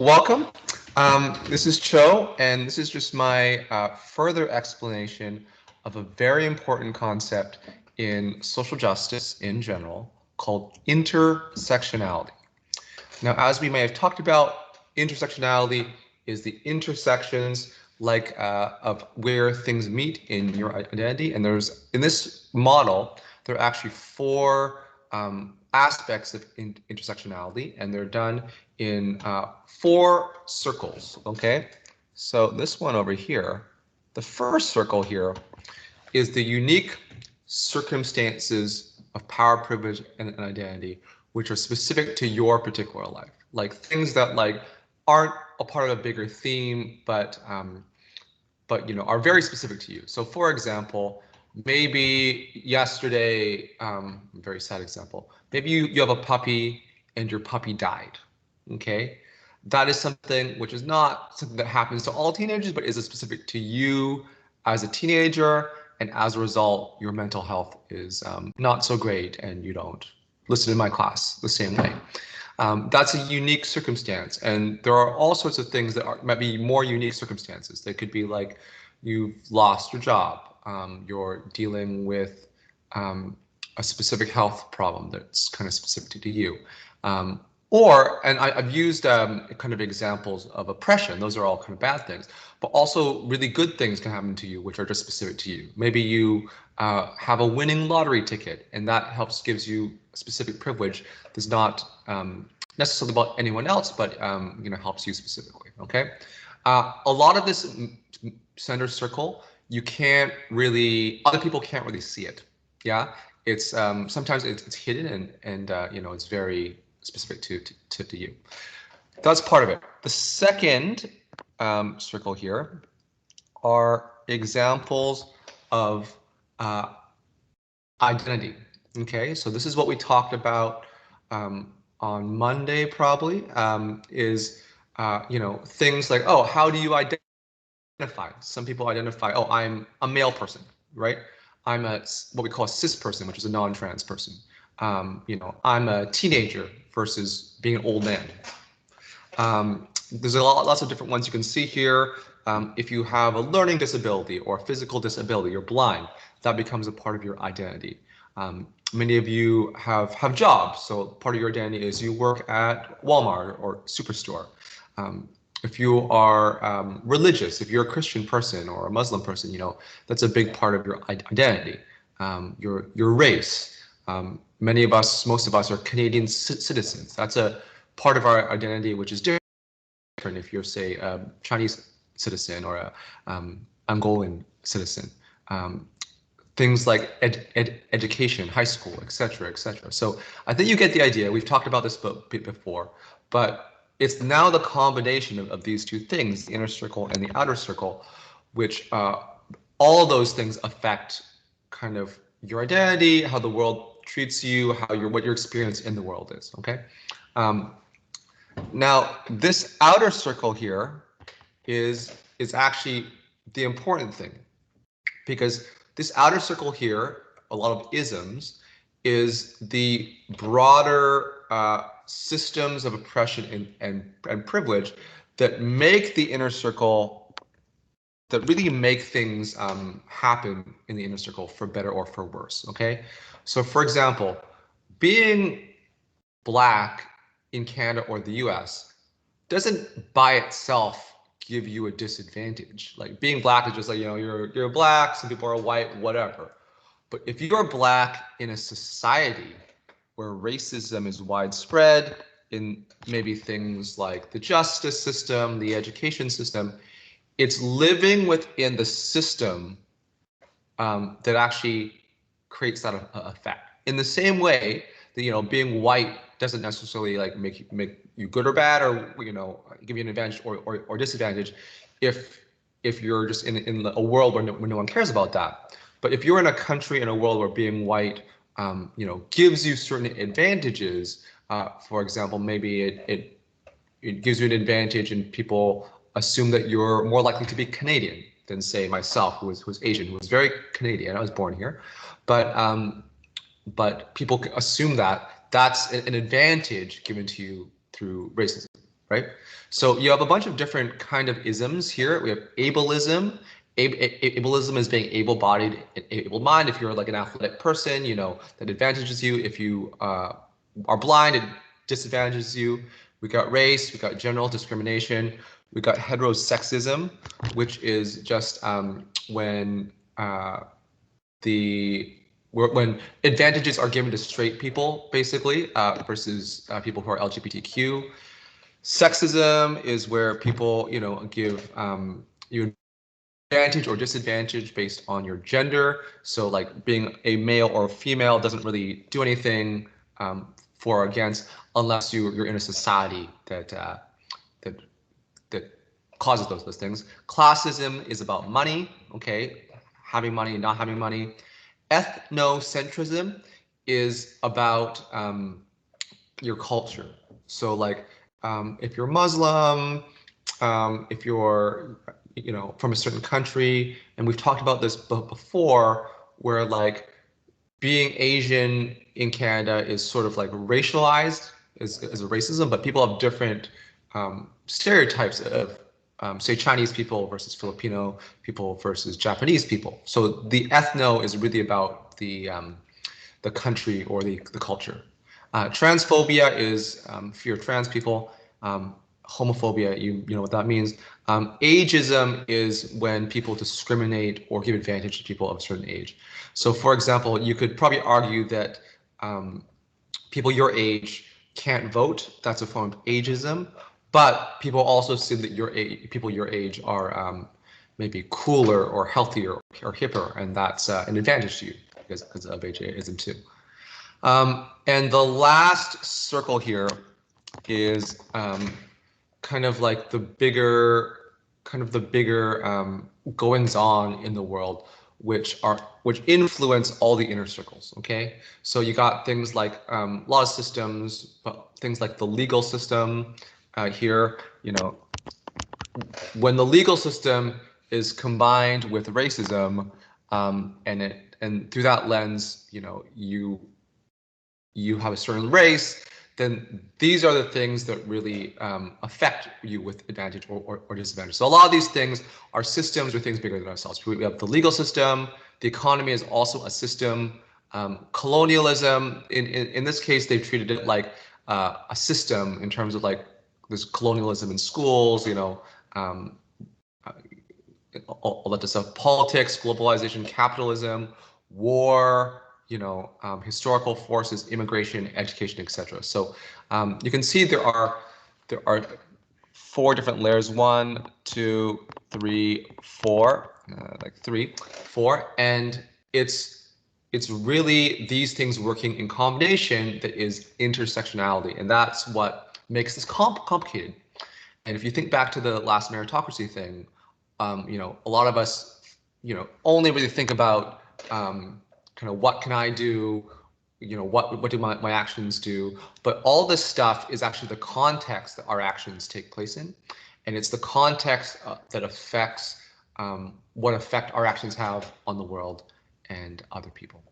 Welcome. This is Cho, and this is just my further explanation of a very important concept in social justice in general called intersectionality. Now, as we may have talked about, intersectionality is the intersections of where things meet in your identity. And there's, in this model, there are actually four aspects of intersectionality, and they're done in four circles, okay? So this one over here, the first circle here is the unique circumstances of power, privilege, and identity, which are specific to your particular life, like things that aren't a part of a bigger theme, but are very specific to you. So, for example, maybe yesterday, very sad example. Maybe you have a puppy and your puppy died. Okay, that is something which is not something that happens to all teenagers, but is specific to you as a teenager, and as a result, your mental health is not so great, and you don't listen in my class the same way. That's a unique circumstance, and there are all sorts of things that might be more unique circumstances. They could be like you've lost your job, you're dealing with a specific health problem that's kind of specific to you. I've used kind of examples of oppression. Those are all kind of bad things, but also really good things can happen to you, which are just specific to you. Maybe you have a winning lottery ticket, and that gives you a specific privilege that's not necessarily about anyone else, but helps you specifically. Okay, a lot of this center circle, other people can't really see it. Yeah, it's sometimes it's hidden, and it's very specific to you. That's part of it. The second circle here are examples of identity. Okay, so this is what we talked about on Monday, probably, is things like, oh, how do you identify? Some people identify, oh, I'm a male person, right? I'm what we call a cis person, which is a non-trans person. I'm a teenager versus being an old man. There's lots of different ones you can see here. If you have a learning disability or a physical disability, you're blind, that becomes a part of your identity. Many of you have jobs, so part of your identity is you work at Walmart or Superstore. If you are religious, if you're a Christian person or a Muslim person, that's a big part of your identity. Your race. Most of us are Canadian citizens. That's a part of our identity which is different if you're, say, a Chinese citizen or a Angolan citizen. Things like education, high school, etc., etc. So I think you get the idea. We've talked about this before, but it's now the combination of these two things, the inner circle and the outer circle, which all of those things affect kind of your identity, how the world treats you, what your experience in the world is. Okay. Now, this outer circle here is actually the important thing, because this outer circle here, a lot of isms, is the broader systems of oppression and privilege that make the inner circle, that really make things happen in the inner circle for better or for worse. Okay, so for example, being Black in Canada or the US doesn't by itself give you a disadvantage. Like, being Black is just like, you're Black, some people are white, whatever. But if you're Black in a society where racism is widespread, in maybe things like the justice system, the education system, it's living within the system that actually creates that effect. In the same way that, being white doesn't necessarily make you good or bad, or give you an advantage or disadvantage if you're just in a world where no one cares about that. But if you're in a country, in a world where being white gives you certain advantages, for example, maybe it gives you an advantage and people assume that you're more likely to be Canadian than, say, myself, who's Asian, who was very Canadian. I was born here, but people assume that that's an advantage given to you through racism. right? So you have a bunch of different kind of isms here. We have ableism. Ableism is being able-bodied, able-minded. If you're like an athletic person, you know, that advantages you. If you are blind, it disadvantages you. We got race, we got general discrimination, we got heterosexism, which is just when when advantages are given to straight people, basically, versus people who are LGBTQ. Sexism is where people, you know, give you advantage or disadvantage based on your gender. So like being a male or a female doesn't really do anything for or against unless you're in a society that that that causes those things. Classism is about money, okay, having money, not having money. Ethnocentrism is about your culture. So like if you're Muslim, if you're, you know, from a certain country, and we've talked about this before, where like being Asian in Canada is sort of like racialized as a racism, but people have different stereotypes of, say, Chinese people versus Filipino people versus Japanese people. So the ethno is really about the country or the culture. Transphobia is fear of trans people. Homophobia, you know what that means. Ageism is when people discriminate or give advantage to people of a certain age. So, for example, you could probably argue that people your age can't vote. That's a form of ageism. But people also see that people your age are maybe cooler or healthier or hipper, and that's an advantage to you because of ageism too. And the last circle here is kind of like the bigger goings on in the world, which influence all the inner circles. Okay, so you got things like law systems, but things like the legal system here. You know, when the legal system is combined with racism, and through that lens, you know, you have a certain race, then these are the things that really affect you with advantage or disadvantage. So a lot of these things are systems or things bigger than ourselves. We have the legal system. The economy is also a system. Colonialism, in this case, they've treated it like a system in terms of like there's colonialism in schools, you know, all that stuff. Politics, globalization, capitalism, war, you know, historical forces, immigration, education, etc. So you can see there are four different layers: 1, 2, 3, 4, like 3, 4, and it's really these things working in combination that is intersectionality, and that's what makes this complicated. And if you think back to the last meritocracy thing, you know, a lot of us, you know, only really think about kind of what can I do, you know, what do my actions do, but all this stuff is actually the context that our actions take place in, and it's the context that affects what effect our actions have on the world and other people.